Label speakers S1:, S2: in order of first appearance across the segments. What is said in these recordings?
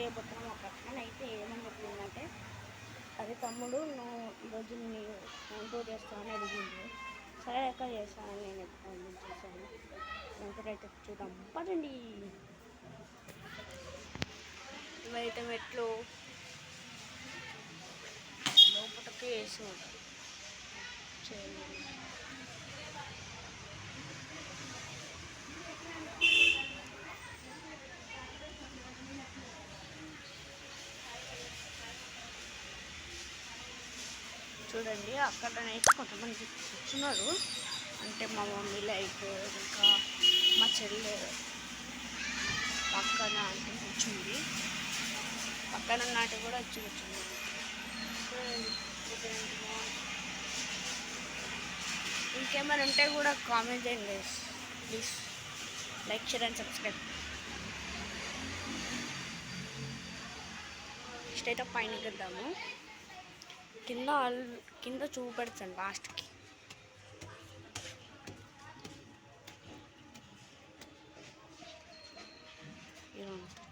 S1: చేయబోతున్నాం ఒక అన్న అయితే ఏమని చెప్పిందంటే, అదే తమ్ముడు నువ్వు ఈరోజు నేను టూర్ చేస్తానని అడిగింది. సరే ఎక్కడ చేస్తానని నేను ఎప్పుడు చేశాను. వెంకటైతే చూద్దాం పదండి. ఇవైతే మెట్లు లోపలికి వేసి ఉంటాయి. చూడండి అక్కడనైతే కొంతమంది కూర్చున్నారు. అంటే మా మమ్మీ లైక్ ఇంకా మా చెల్లె పక్కన అంటే కూర్చుంది. పక్కన నాటి కూడా వచ్చి కూర్చున్నారు. ఇంకేమైనా ఉంటే కూడా కామెంట్ చేయండి please. Like share and subscribe. Next అయితే పైన వెళ్దాము. కింద చూపెడతాను లాస్ట్కి.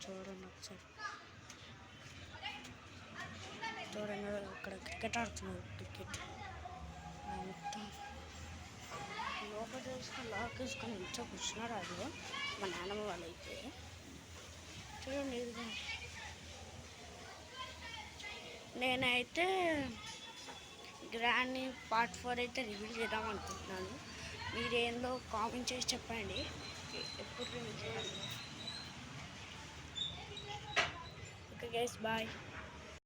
S1: చూడండి ఒకసారి చూడండి, అక్కడ క్రికెట్ ఆడుతున్నారు. క్రికెట్ మొత్తం లోపల చేసుకొని లాక్ వేసుకొని ఇంట్లో కూర్చున్నారు. అది మా నాన్నమ్మ వాళ్ళైతే చూడండి. ఇది నేనైతే గ్రాండ్ పార్ట్ 4 అయితే రివీల్ చేద్దాం అనుకుంటున్నాను. మీరేందో కామెంట్ చేసి చెప్పండి ఎప్పుడు రివీల్ చేయాలి. Okay guys, bye.